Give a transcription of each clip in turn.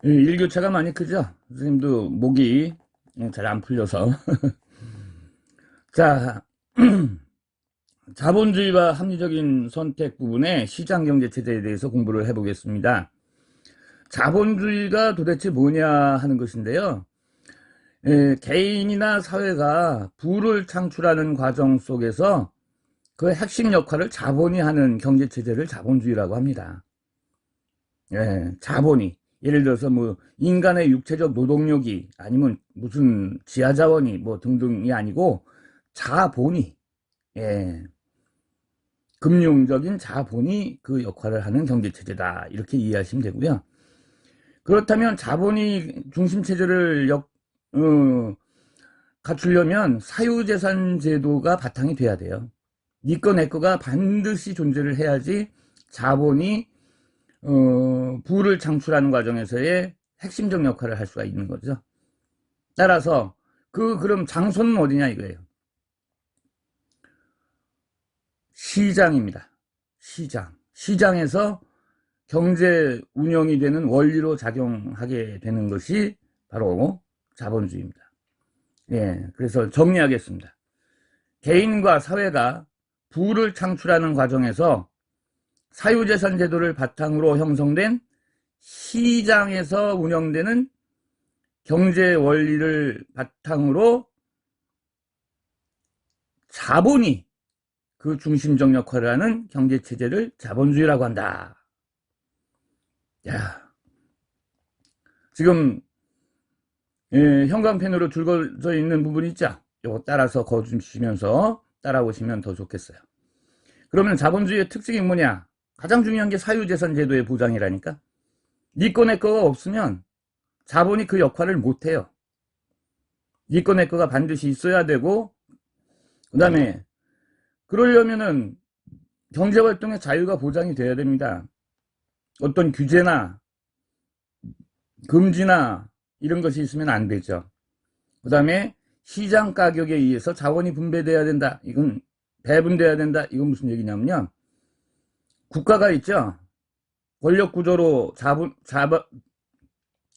일교차가 많이 크죠? 선생님도 목이 잘 안 풀려서. 자, 자본주의와 합리적인 선택 부분의 시장경제체제에 대해서 공부를 해보겠습니다. 자본주의가 도대체 뭐냐 하는 것인데요. 개인이나 사회가 부를 창출하는 과정 속에서 그 핵심 역할을 자본이 하는 경제체제를 자본주의라고 합니다. 자본이. 예를 들어서 뭐 인간의 육체적 노동력이 아니면 무슨 지하자원이 뭐 등등이 아니고 자본이, 금융적인 자본이 그 역할을 하는 경제체제다. 이렇게 이해하시면 되고요. 그렇다면 자본이 중심체제를 갖추려면 사유재산 제도가 바탕이 돼야 돼요. 니꺼 내꺼가 반드시 존재를 해야지 자본이 부를 창출하는 과정에서의 핵심적 역할을 할 수가 있는 거죠. 따라서 그럼 장소는 어디냐 이거예요. 시장입니다. 시장에서 경제 운영이 되는 원리로 작용하게 되는 것이 바로 자본주의입니다. 그래서 정리하겠습니다. 개인과 사회가 부를 창출하는 과정에서 사유재산 제도를 바탕으로 형성된 시장에서 운영되는 경제 원리를 바탕으로 자본이 그 중심적 역할을 하는 경제체제를 자본주의라고 한다. 야, 지금 형광펜으로 줄거져 있는 부분 있죠? 이거 따라서 거주시면서 따라오시면 더 좋겠어요. 그러면 자본주의의 특징이 뭐냐? 가장 중요한 게 사유재산 제도의 보장이라니까. 니꺼 내꺼가 없으면 자본이 그 역할을 못해요. 니꺼 내꺼가 반드시 있어야 되고, 그 다음에 그러려면은 경제활동의 자유가 보장이 돼야 됩니다. 어떤 규제나 금지나 이런 것이 있으면 안 되죠. 그 다음에 시장 가격에 의해서 자원이 분배돼야 된다. 이건 배분돼야 된다. 이건 무슨 얘기냐면요. 국가가 있죠. 권력 구조로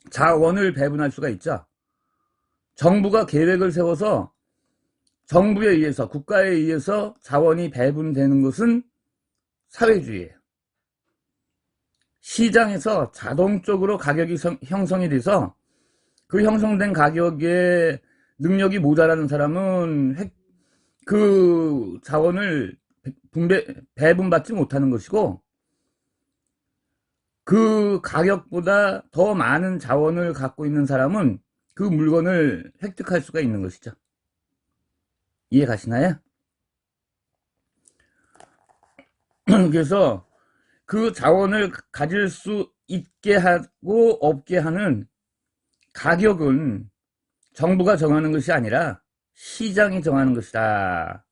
자원을 배분할 수가 있죠. 정부가 계획을 세워서 정부에 의해서, 국가에 의해서 자원이 배분되는 것은 사회주의예요. 시장에서 자동적으로 가격이 형성이 돼서 그 형성된 가격에 능력이 모자라는 사람은 그 자원을 배분받지 못하는 것이고, 그 가격보다 더 많은 자원을 갖고 있는 사람은 그 물건을 획득할 수가 있는 것이죠. 이해 가시나요? 그래서 그 자원을 가질 수 있게 하고 없게 하는 가격은 정부가 정하는 것이 아니라 시장이 정하는 것이다.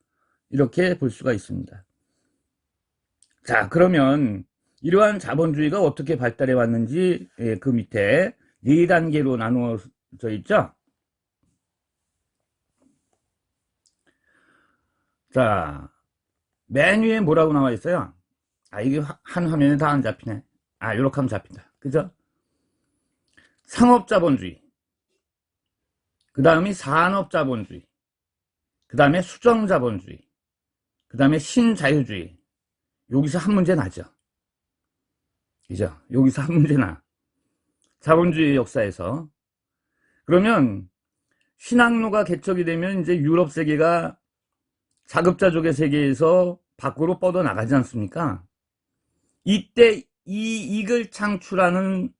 이렇게 볼 수가 있습니다. 자, 그러면 이러한 자본주의가 어떻게 발달해 왔는지 그 밑에 4단계로 나누어져 있죠. 자, 맨 위에 뭐라고 나와 있어요? 이게 한 화면에 다 안 잡히네. 이렇게 하면 잡힌다. 그죠? 상업자본주의, 그 다음이 산업자본주의, 그 다음에 수정자본주의, 그 다음에 신자유주의. 여기서 한 문제 나죠. 그죠? 여기서 한 문제 나. 자본주의 역사에서. 그러면 신항로가 개척이 되면 이제 유럽 세계가 자급자족의 세계에서 밖으로 뻗어나가지 않습니까? 이때 이익을 창출하는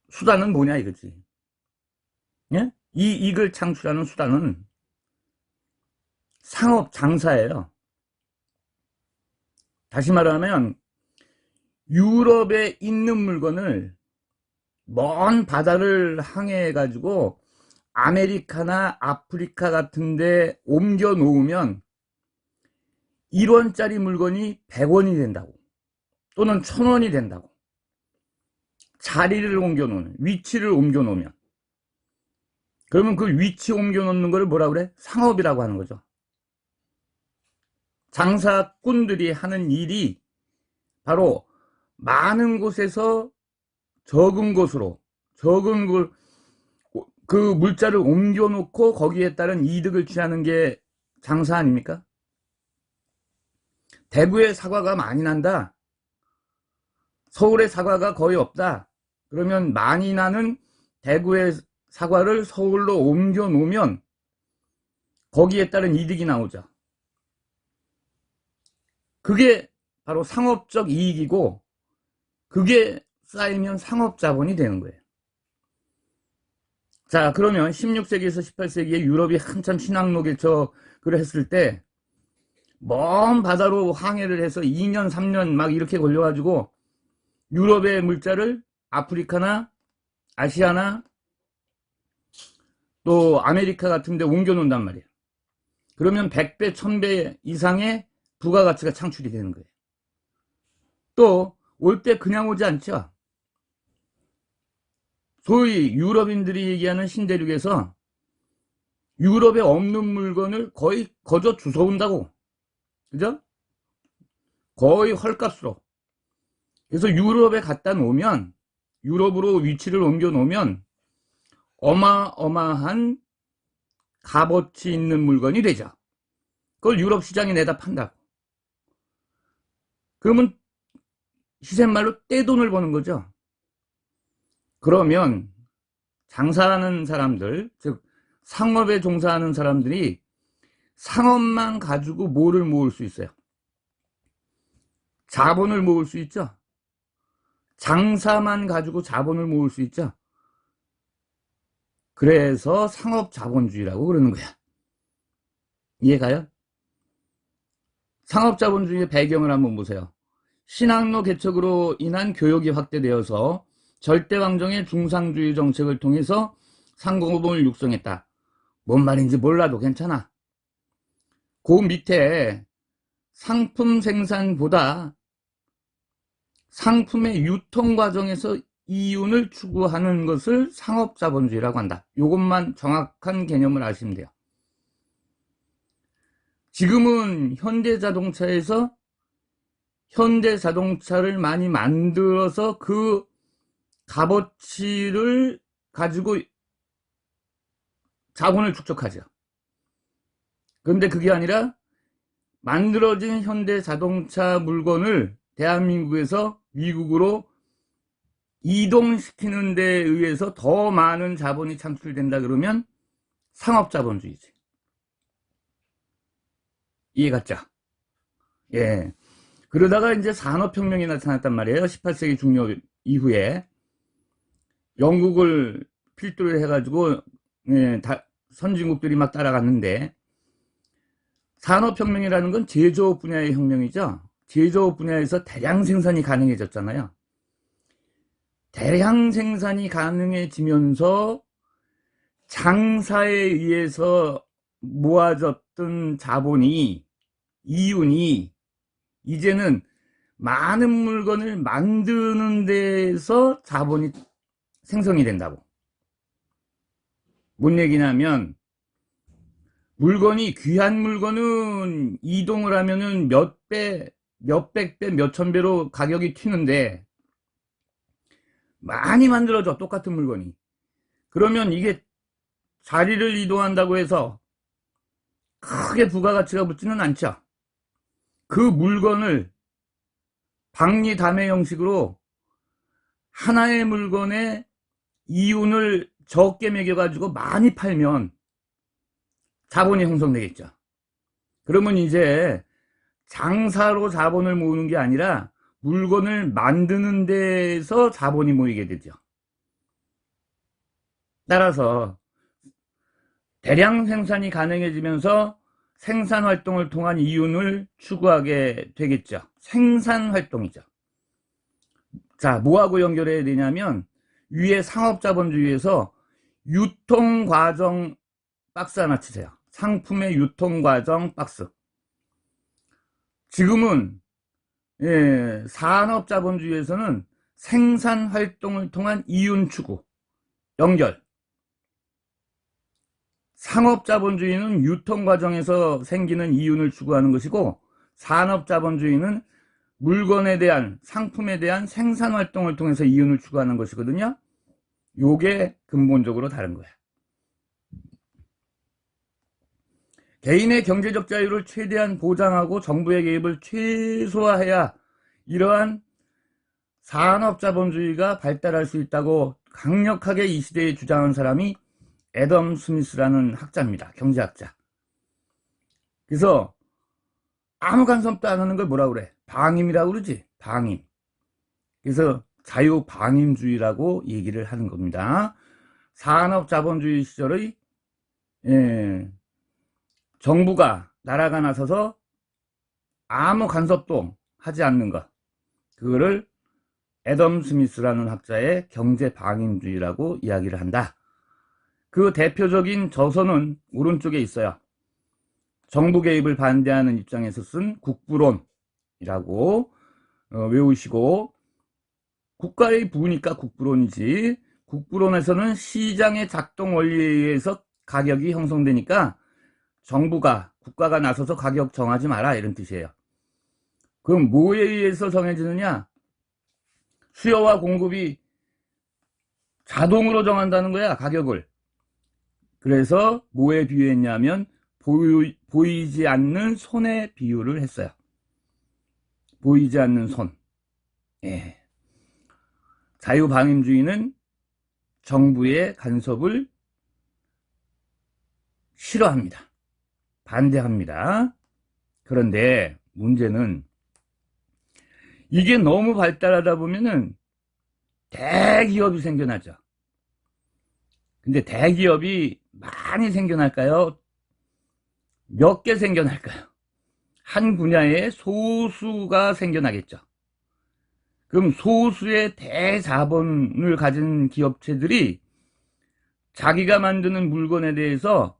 수단은 뭐냐 이거지. 예? 이익을 창출하는 수단은 상업 장사예요. 다시 말하면 유럽에 있는 물건을 먼 바다를 항해해 가지고 아메리카나 아프리카 같은 데 옮겨 놓으면 1원짜리 물건이 100원이 된다고, 또는 1000원이 된다고. 자리를 옮겨 놓는, 위치를 옮겨 놓으면. 그러면 그 위치 옮겨 놓는 거를 뭐라 그래? 상업이라고 하는 거죠. 장사꾼들이 하는 일이 바로 많은 곳에서 적은 곳으로 그 물자를 옮겨 놓고 거기에 따른 이득을 취하는 게 장사 아닙니까? 대구에 사과가 많이 난다. 서울에 사과가 거의 없다. 그러면 많이 나는 대구의 사과를 서울로 옮겨 놓으면 거기에 따른 이득이 나오죠. 그게 바로 상업적 이익이고, 그게 쌓이면 상업자본이 되는 거예요. 자, 그러면 16세기에서 18세기에 유럽이 한참 신학로 개척을 했을 때 먼 바다로 항해를 해서 2년 3년 막 이렇게 걸려가지고 유럽의 물자를 아프리카나 아시아나 또 아메리카 같은 데 옮겨 놓는단 말이에요. 그러면 100배 1000배 이상의 부가가치가 창출이 되는 거예요. 또 올 때 그냥 오지 않죠. 소위 유럽인들이 얘기하는 신대륙에서 유럽에 없는 물건을 거의 거저 주워온다고. 그죠? 거의 헐값으로. 그래서 유럽에 갖다 놓으면, 유럽으로 위치를 옮겨 놓으면 어마어마한 값어치 있는 물건이 되죠. 그걸 유럽 시장에 내다 판다고. 그러면 시샘말로 떼돈을 버는 거죠. 그러면 장사하는 사람들, 즉 상업에 종사하는 사람들이 상업만 가지고 뭐를 모을 수 있어요? 자본을 모을 수 있죠. 장사만 가지고 자본을 모을 수 있죠. 그래서 상업자본주의라고 그러는 거야. 이해가요? 상업자본주의의 배경을 한번 보세요. 신학로 개척으로 인한 교역이 확대되어서 절대왕정의 중상주의 정책을 통해서 상공업을 육성했다. 뭔 말인지 몰라도 괜찮아. 그 밑에 상품 생산보다 상품의 유통 과정에서 이윤을 추구하는 것을 상업자본주의라고 한다. 이것만 정확한 개념을 아시면 돼요. 지금은 현대자동차에서 현대자동차를 많이 만들어서 그 값어치를 가지고 자본을 축적하죠. 그런데 그게 아니라 만들어진 현대자동차 물건을 대한민국에서 미국으로 이동시키는 데 의해서 더 많은 자본이 창출된다 그러면 상업자본주의지. 이해갔죠? 예. 그러다가 이제 산업혁명이 나타났단 말이에요. 18세기 중료 이후에 영국을 필두로 해가지고 선진국들이 막 따라갔는데, 산업혁명이라는 건 제조업 분야의 혁명이죠. 제조업 분야에서 대량 생산이 가능해졌잖아요. 대량 생산이 가능해지면서 장사에 의해서 모아졌던 자본이, 이윤이 이제는 많은 물건을 만드는 데서 자본이 생성이 된다고. 뭔 얘기냐면, 물건이, 귀한 물건은 이동을 하면은 몇 배, 몇백 배, 몇천 배로 가격이 튀는데, 많이 만들어져, 똑같은 물건이. 그러면 이게 자리를 이동한다고 해서 크게 부가가치가 붙지는 않죠. 그 물건을 박리담회 형식으로 하나의 물건에 이윤을 적게 매겨가지고 많이 팔면 자본이 형성되겠죠. 그러면 이제 장사로 자본을 모으는 게 아니라 물건을 만드는 데서 자본이 모이게 되죠. 따라서 대량 생산이 가능해지면서 생산 활동을 통한 이윤을 추구하게 되겠죠. 생산 활동이죠. 자, 뭐하고 연결해야 되냐면, 위에 상업자본주의에서 유통과정 박스 하나 치세요. 상품의 유통과정 박스. 지금은 산업자본주의에서는 생산 활동을 통한 이윤 추구, 연결. 상업자본주의는 유통과정에서 생기는 이윤을 추구하는 것이고, 산업자본주의는 물건에 대한, 상품에 대한 생산 활동을 통해서 이윤을 추구하는 것이거든요. 요게 근본적으로 다른 거야. 개인의 경제적 자유를 최대한 보장하고 정부의 개입을 최소화해야 이러한 산업자본주의가 발달할 수 있다고 강력하게 이 시대에 주장한 사람이 애덤 스미스라는 학자입니다. 경제학자. 그래서 아무 간섭도 안 하는 걸 뭐라 그래? 방임이라고 그러지? 방임. 그래서 자유방임주의라고 얘기를 하는 겁니다. 산업자본주의 시절의 정부가, 나라가 나서서 아무 간섭도 하지 않는 것, 그거를 애덤 스미스라는 학자의 경제방임주의라고 이야기를 한다. 그 대표적인 저서는 오른쪽에 있어요. 정부 개입을 반대하는 입장에서 쓴 국부론이라고 외우시고, 국가의 부니까 국부론이지, 국부론에서는 시장의 작동 원리에 의해서 가격이 형성되니까 정부가, 국가가 나서서 가격 정하지 마라, 이런 뜻이에요. 그럼 뭐에 의해서 정해지느냐? 수요와 공급이 자동으로 정한다는 거야, 가격을. 그래서 뭐에 비유했냐면 보이지 않는 손에 비유를 했어요. 보이지 않는 손. 예. 자유방임주의는 정부의 간섭을 싫어합니다. 반대합니다. 그런데 문제는 이게 너무 발달하다 보면은 대기업이 생겨나죠. 근데 대기업이 많이 생겨날까요? 몇 개 생겨날까요? 한 분야에 소수가 생겨나겠죠. 그럼 소수의 대자본을 가진 기업체들이 자기가 만드는 물건에 대해서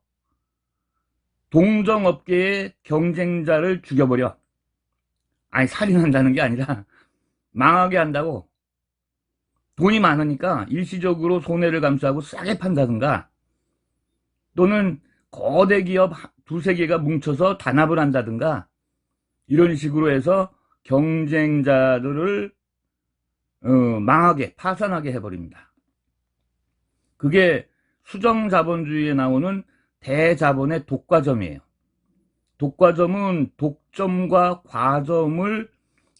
동종업계의 경쟁자를 죽여버려. 아니, 살인한다는 게 아니라 망하게 한다고. 돈이 많으니까 일시적으로 손해를 감수하고 싸게 판다든가, 또는 거대 기업 두세 개가 뭉쳐서 단합을 한다든가, 이런 식으로 해서 경쟁자들을 망하게, 파산하게 해버립니다. 그게 수정자본주의에 나오는 대자본의 독과점이에요. 독과점은 독점과 과점을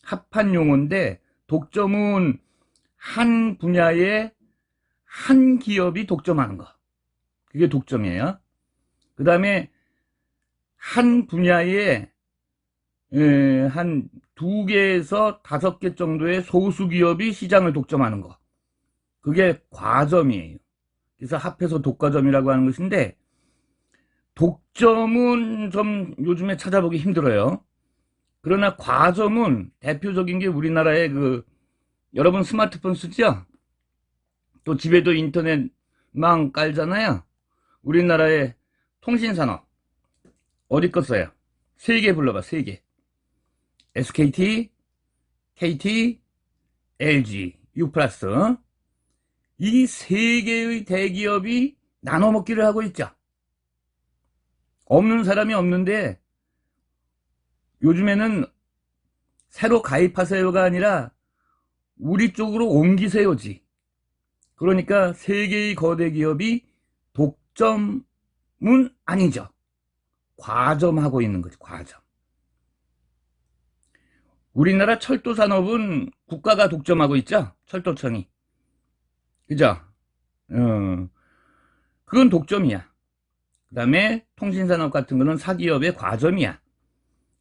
합한 용어인데, 독점은 한 분야에 한 기업이 독점하는 거. 그게 독점이에요. 그 다음에 한 분야에 한 2개에서 5개 정도의 소수 기업이 시장을 독점하는 거. 그게 과점이에요. 그래서 합해서 독과점이라고 하는 것인데, 독점은 좀 요즘에 찾아보기 힘들어요. 그러나 과점은 대표적인 게 우리나라의 여러분 스마트폰 쓰죠? 또 집에도 인터넷망 깔잖아요. 우리나라의 통신산업 어디 거 써요? 3개 불러봐. 3개. SKT, KT, LG, U+. 이 3개의 대기업이 나눠먹기를 하고 있죠. 없는 사람이 없는데, 요즘에는 새로 가입하세요가 아니라 우리 쪽으로 옮기세요지. 그러니까 3개의 거대 기업이 독점은 아니죠. 과점하고 있는 거지, 과점. 우리나라 철도 산업은 국가가 독점하고 있죠. 철도청이. 그죠? 그건 독점이야. 그 다음에 통신산업 같은 거는 사기업의 과점이야.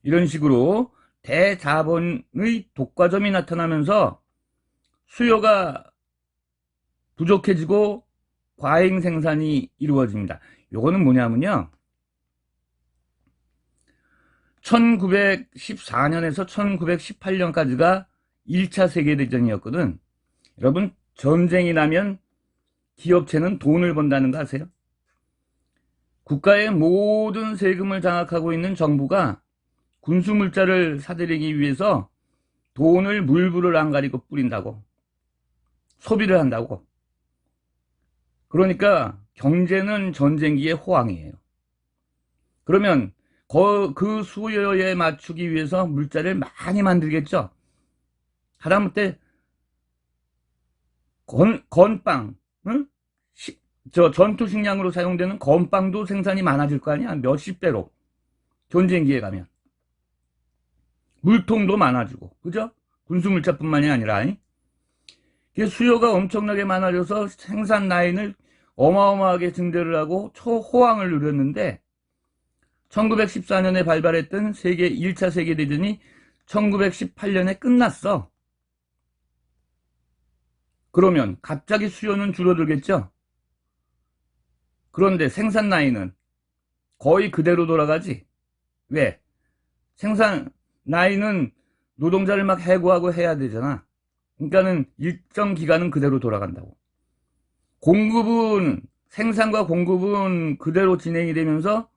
이런 식으로 대자본의 독과점이 나타나면서 수요가 부족해지고 과잉 생산이 이루어집니다. 요거는 뭐냐면요, 1914년에서 1918년까지가 1차 세계대전이었거든. 여러분, 전쟁이 나면 기업체는 돈을 번다는 거 아세요? 국가의 모든 세금을 장악하고 있는 정부가 군수물자를 사들이기 위해서 돈을 물불을 안 가리고 뿌린다고. 소비를 한다고. 그러니까 경제는 전쟁기의 호황이에요. 그러면 그 수요에 맞추기 위해서 물자를 많이 만들겠죠. 하다못해 건빵, 응? 전투 식량으로 사용되는 건빵도 생산이 많아질 거 아니야. 몇십 배로. 전쟁기에 가면. 물통도 많아지고, 그죠? 군수물자뿐만이 아니라. 수요가 엄청나게 많아져서 생산 라인을 어마어마하게 증대를 하고 초호황을 누렸는데, 1914년에 발발했던 1차 세계대전이 1918년에 끝났어. 그러면 갑자기 수요는 줄어들겠죠? 그런데 생산 라인은 거의 그대로 돌아가지. 왜? 생산 라인은 노동자를 막 해고하고 해야 되잖아. 그러니까는 일정 기간은 그대로 돌아간다고. 공급은, 생산과 공급은 그대로 진행이 되면서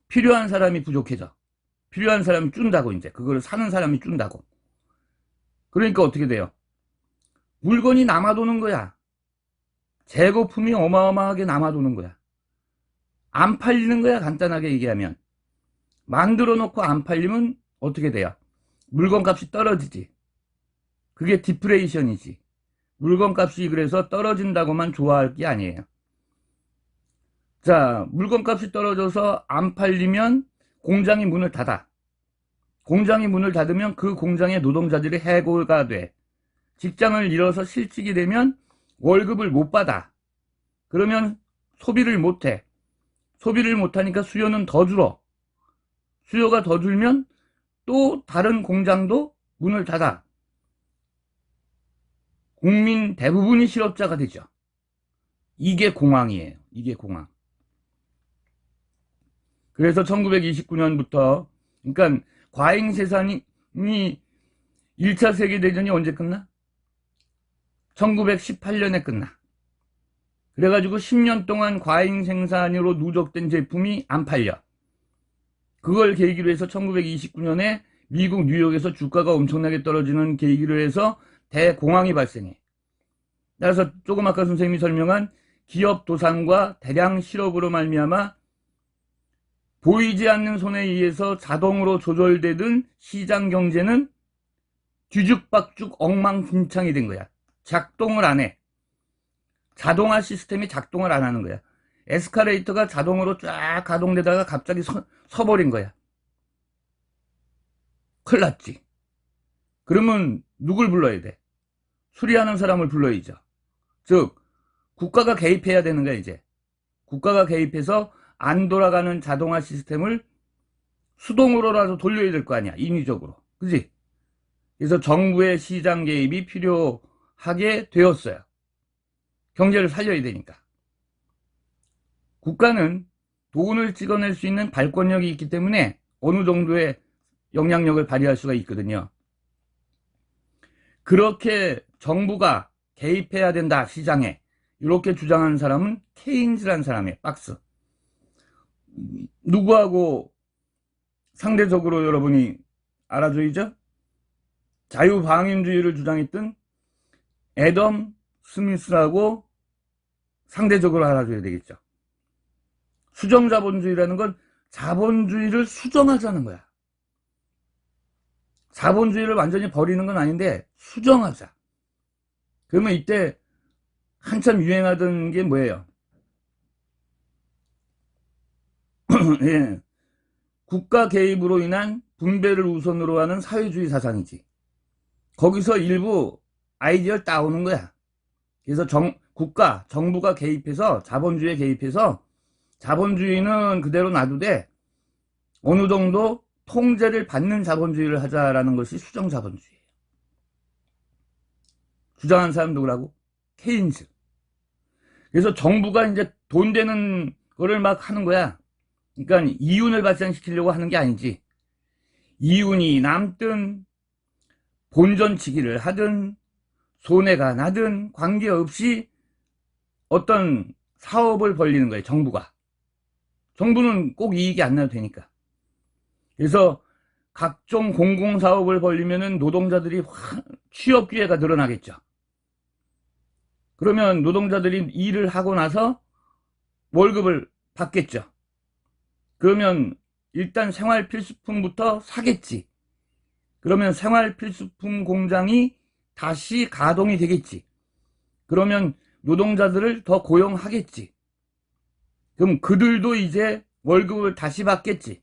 필요한 사람이 부족해져. 필요한 사람이 준다고, 이제. 그걸 사는 사람이 준다고. 그러니까 어떻게 돼요? 물건이 남아도는 거야. 재고품이 어마어마하게 남아도는 거야. 안 팔리는 거야, 간단하게 얘기하면. 만들어 놓고 안 팔리면 어떻게 돼요? 물건값이 떨어지지. 그게 디프레이션이지. 물건값이 그래서 떨어진다고만 좋아할 게 아니에요. 자, 물건값이 떨어져서 안 팔리면 공장이 문을 닫아. 공장이 문을 닫으면 그 공장의 노동자들이 해고가 돼. 직장을 잃어서 실직이 되면 월급을 못 받아. 그러면 소비를 못 해. 소비를 못 하니까 수요는 더 줄어. 수요가 더 줄면 또 다른 공장도 문을 닫아. 국민 대부분이 실업자가 되죠. 이게 공황이에요. 이게 공황. 그래서 1929년부터, 그러니까 과잉 생산이 1차 세계대전이 언제 끝나? 1918년에 끝나. 그래가지고 10년 동안 과잉 생산으로 누적된 제품이 안 팔려. 그걸 계기로 해서 1929년에 미국 뉴욕에서 주가가 엄청나게 떨어지는 계기로 해서 대공황이 발생해. 따라서 조금 아까 선생님이 설명한 기업 도산과 대량 실업으로 말미암아 보이지 않는 손에 의해서 자동으로 조절되던 시장 경제는 뒤죽박죽 엉망진창이 된 거야. 작동을 안 해. 자동화 시스템이 작동을 안 하는 거야. 에스컬레이터가 자동으로 쫙 가동되다가 갑자기 서버린 거야. 큰일 났지. 그러면 누굴 불러야 돼? 수리하는 사람을 불러야죠. 즉, 국가가 개입해야 되는 거야, 이제. 국가가 개입해서 안 돌아가는 자동화 시스템을 수동으로라도 돌려야 될 거 아니야, 인위적으로. 그지? 그래서 정부의 시장 개입이 필요하게 되었어요. 경제를 살려야 되니까. 국가는 돈을 찍어낼 수 있는 발권력이 있기 때문에 어느 정도의 영향력을 발휘할 수가 있거든요. 그렇게 정부가 개입해야 된다, 시장에. 이렇게 주장하는 사람은 케인즈라는 사람이에요. 박스. 누구하고 상대적으로 여러분이 알아줘야죠? 자유방임주의를 주장했던 애덤 스미스라고 상대적으로 알아줘야 되겠죠. 수정자본주의라는 건 자본주의를 수정하자는 거야. 자본주의를 완전히 버리는 건 아닌데 수정하자. 그러면 이때 한참 유행하던 게 뭐예요? 예. 국가 개입으로 인한 분배를 우선으로 하는 사회주의 사상이지. 거기서 일부 아이디어를 따오는 거야. 그래서 국가, 정부가 개입해서 자본주의에 개입해서 자본주의는 그대로 놔두되 어느 정도 통제를 받는 자본주의를 하자라는 것이 수정자본주의예요. 주장한 사람 누구라고? 케인즈. 그래서 정부가 이제 돈 되는 거를 막 하는 거야. 그러니까 이윤을 발생시키려고 하는 게 아니지. 이윤이 남든 본전치기를 하든 손해가 나든 관계없이 어떤 사업을 벌리는 거예요. 정부가. 정부는 꼭 이익이 안 나도 되니까. 그래서 각종 공공사업을 벌리면은 노동자들이 취업 기회가 늘어나겠죠. 그러면 노동자들이 일을 하고 나서 월급을 받겠죠. 그러면 일단 생활 필수품부터 사겠지. 그러면 생활필수품 공장이 다시 가동이 되겠지. 그러면 노동자들을 더 고용하겠지. 그럼 그들도 이제 월급을 다시 받겠지.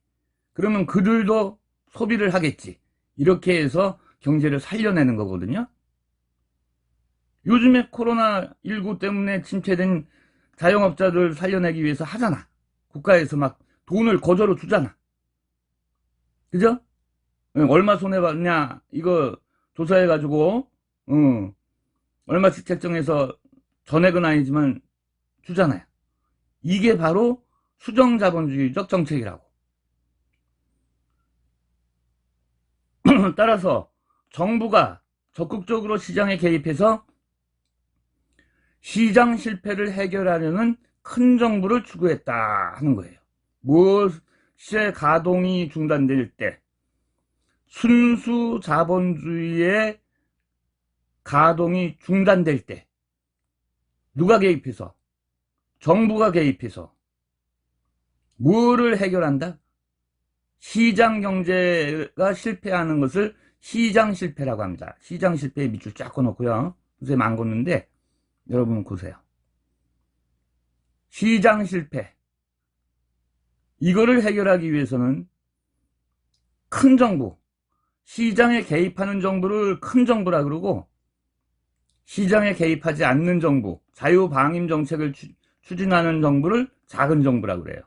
그러면 그들도 소비를 하겠지. 이렇게 해서 경제를 살려내는 거거든요. 요즘에 코로나19 때문에 침체된 자영업자들 살려내기 위해서 하잖아. 국가에서 막 돈을 거저로 주잖아. 그죠? 얼마 손해봤냐 이거 조사해가지고 얼마씩 책정해서 전액은 아니지만 주잖아요. 이게 바로 수정자본주의적 정책이라고. 따라서 정부가 적극적으로 시장에 개입해서 시장 실패를 해결하려는 큰 정부를 추구했다 하는 거예요. 무엇의 가동이 중단될 때, 순수 자본주의의 가동이 중단될 때, 누가 개입해서? 정부가 개입해서 뭐를 해결한다? 시장 경제가 실패하는 것을 시장 실패라고 합니다. 시장 실패에 밑줄 쫙 꺼놓고요. 선생님 안 걷는데 여러분 보세요. 시장 실패. 이거를 해결하기 위해서는 큰 정부, 시장에 개입하는 정부를 큰 정부라 그러고, 시장에 개입하지 않는 정부, 자유방임 정책을 추진하는 정부를 작은 정부라 그래요.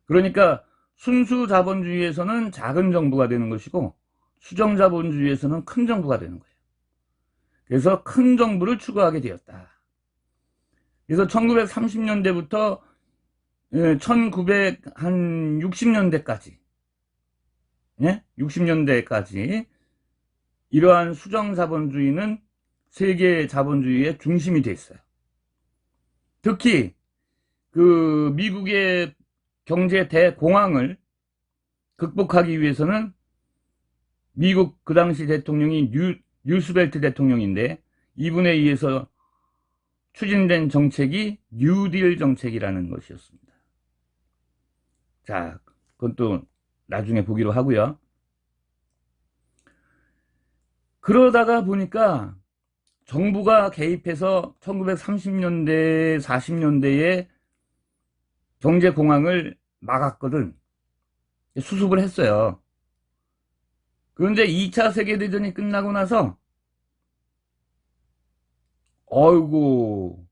그러니까 순수 자본주의에서는 작은 정부가 되는 것이고, 수정 자본주의에서는 큰 정부가 되는 거예요. 그래서 큰 정부를 추구하게 되었다. 그래서 1930년대부터 1960년대까지, 예? 60년대까지 이러한 수정 자본주의는 세계 자본주의의 중심이 돼 있어요. 특히 그 미국의 경제 대공황을 극복하기 위해서는 미국 그 당시 대통령이 루스벨트 대통령인데, 이분에 의해서 추진된 정책이 뉴딜 정책이라는 것이었습니다. 자, 그건 또 나중에 보기로 하고요. 그러다가 보니까 정부가 개입해서 1930년대, 40년대에 경제 공황을 막았거든. 수습을 했어요. 그런데 2차 세계대전이 끝나고 나서 어이구,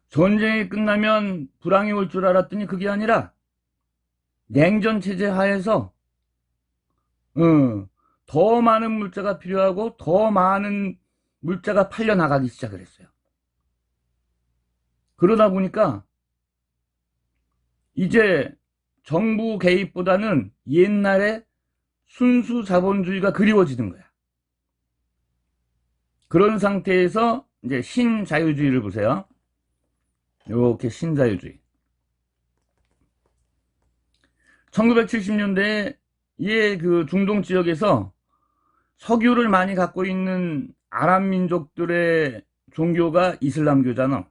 전쟁이 끝나면 불황이 올 줄 알았더니 그게 아니라 냉전 체제 하에서 더 많은 물자가 필요하고 더 많은 물자가 팔려 나가기 시작을 했어요. 그러다 보니까 이제 정부 개입보다는 옛날에 순수 자본주의가 그리워지는 거야. 그런 상태에서 이제 신자유주의를 보세요. 이렇게 신자유주의. 1970년대에 그 중동 지역에서 석유를 많이 갖고 있는 아랍 민족들의 종교가 이슬람교잖아.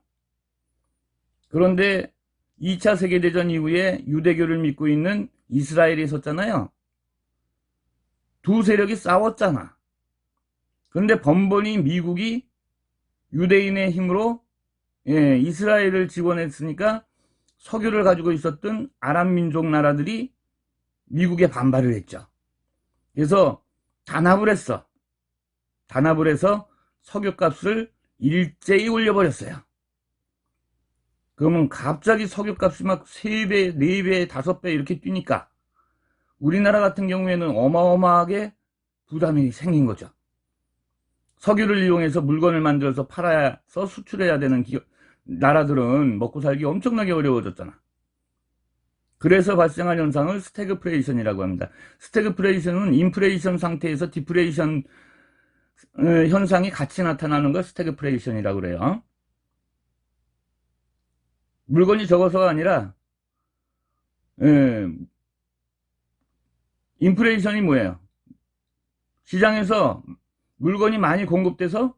그런데 2차 세계대전 이후에 유대교를 믿고 있는 이스라엘이 있었잖아요. 두 세력이 싸웠잖아. 그런데 번번이 미국이 유대인의 힘으로 이스라엘을 지원했으니까 석유를 가지고 있었던 아랍 민족 나라들이 미국에 반발을 했죠. 그래서 단합을 했어. 단합을 해서 석유값을 일제히 올려버렸어요. 그러면 갑자기 석유값이 막 3배, 4배, 5배 이렇게 뛰니까 우리나라 같은 경우에는 어마어마하게 부담이 생긴 거죠. 석유를 이용해서 물건을 만들어서 팔아서 수출해야 되는 나라들은 먹고 살기 엄청나게 어려워졌잖아. 그래서 발생한 현상을 스태그플레이션이라고 합니다. 스태그플레이션은 인플레이션 상태에서 디플레이션 현상이 같이 나타나는 걸 스태그플레이션이라고 그래요. 물건이 적어서가 아니라 인플레이션이 뭐예요? 시장에서 물건이 많이 공급돼서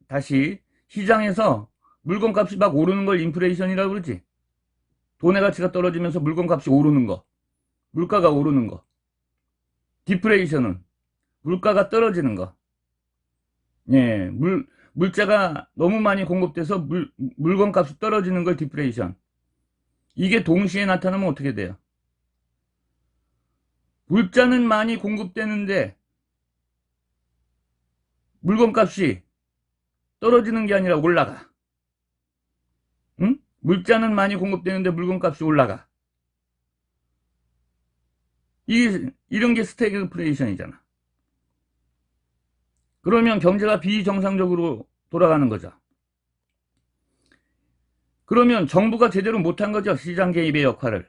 다시 시장에서 물건값이 막 오르는 걸 인플레이션이라고 그러지. 돈의 가치가 떨어지면서 물건값이 오르는 거. 물가가 오르는 거. 디프레이션은 물가가 떨어지는 거. 예, 물자가 너무 많이 공급돼서 물건값이 떨어지는 걸 디프레이션. 이게 동시에 나타나면 어떻게 돼요? 물자는 많이 공급되는데 물건값이 떨어지는 게 아니라 올라가. 응? 물자는 많이 공급되는데 물건값이 올라가. 이런 게 스태그플레이션이잖아. 그러면 경제가 비정상적으로 돌아가는 거죠. 그러면 정부가 제대로 못한 거죠. 시장 개입의 역할을.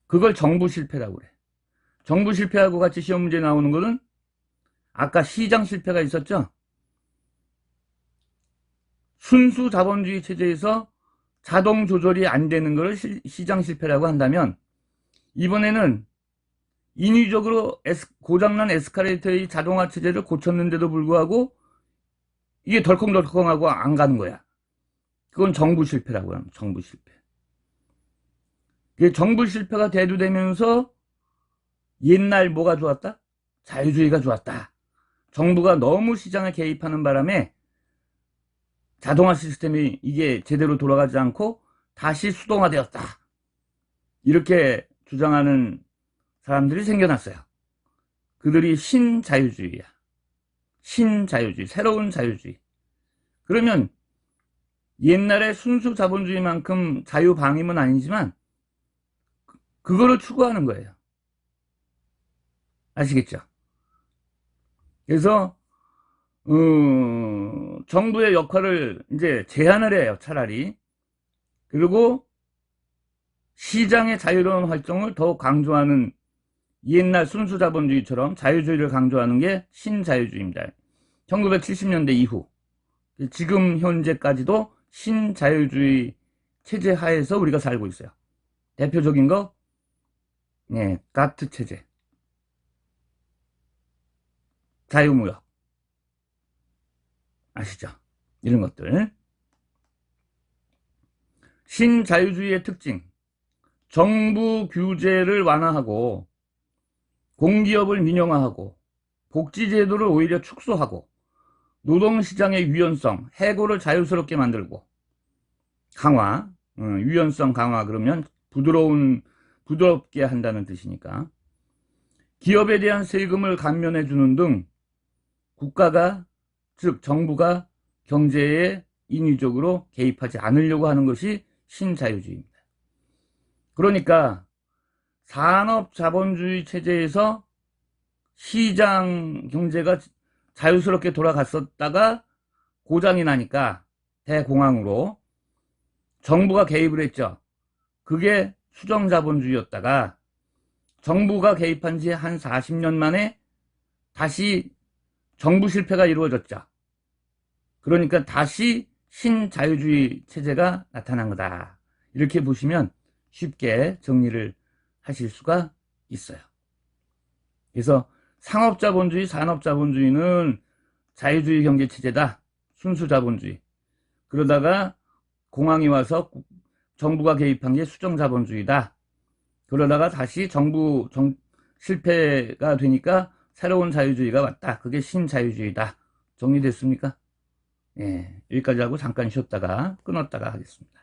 그걸 정부 실패라고 그래. 정부 실패하고 같이 시험 문제 나오는 거는 아까 시장 실패가 있었죠. 순수 자본주의 체제에서 자동 조절이 안 되는 걸 시장 실패라고 한다면, 이번에는 인위적으로 고장난 에스컬레이터의 자동화 체제를 고쳤는데도 불구하고 이게 덜컹덜컹하고 안 가는 거야. 그건 정부 실패라고 합니다. 정부 실패. 이게 정부 실패가 대두되면서 옛날 뭐가 좋았다? 자유주의가 좋았다. 정부가 너무 시장에 개입하는 바람에 자동화 시스템이 이게 제대로 돌아가지 않고 다시 수동화되었다. 이렇게 주장하는 사람들이 생겨났어요. 그들이 신자유주의야. 신자유주의, 새로운 자유주의. 그러면 옛날에 순수 자본주의만큼 자유방임은 아니지만 그거를 추구하는 거예요. 아시겠죠? 그래서 정부의 역할을 이제 제한을 해요. 차라리. 그리고 시장의 자유로운 활동을 더욱 강조하는, 옛날 순수 자본주의처럼 자유주의를 강조하는 게 신자유주의입니다. 1970년대 이후 지금 현재까지도 신자유주의 체제 하에서 우리가 살고 있어요. 대표적인 거, 네, 가트 체제, 자유무역, 아시죠? 이런 것들. 신자유주의의 특징, 정부 규제를 완화하고 공기업을 민영화하고 복지제도를 오히려 축소하고 노동시장의 유연성, 해고를 자유스럽게 만들고 강화, 유연성 강화 그러면 부드럽게 한다는 뜻이니까. 기업에 대한 세금을 감면해 주는 등 국가가, 즉 정부가 경제에 인위적으로 개입하지 않으려고 하는 것이 신자유주의입니다. 그러니까 산업 자본주의 체제에서 시장 경제가 자유스럽게 돌아갔었다가 고장이 나니까 대공황으로 정부가 개입을 했죠. 그게 수정자본주의였다가 정부가 개입한 지 한 40년 만에 다시 정부 실패가 이루어졌죠. 그러니까 다시 신자유주의 체제가 나타난 거다. 이렇게 보시면 쉽게 정리를 하실 수가 있어요. 그래서 상업자본주의, 산업자본주의는 자유주의 경제체제다. 순수자본주의. 그러다가 공황이 와서 정부가 개입한 게 수정자본주의다. 그러다가 다시 실패가 되니까 새로운 자유주의가 왔다. 그게 신자유주의다. 정리됐습니까? 예, 여기까지 하고 잠깐 쉬었다가 끊었다가 하겠습니다.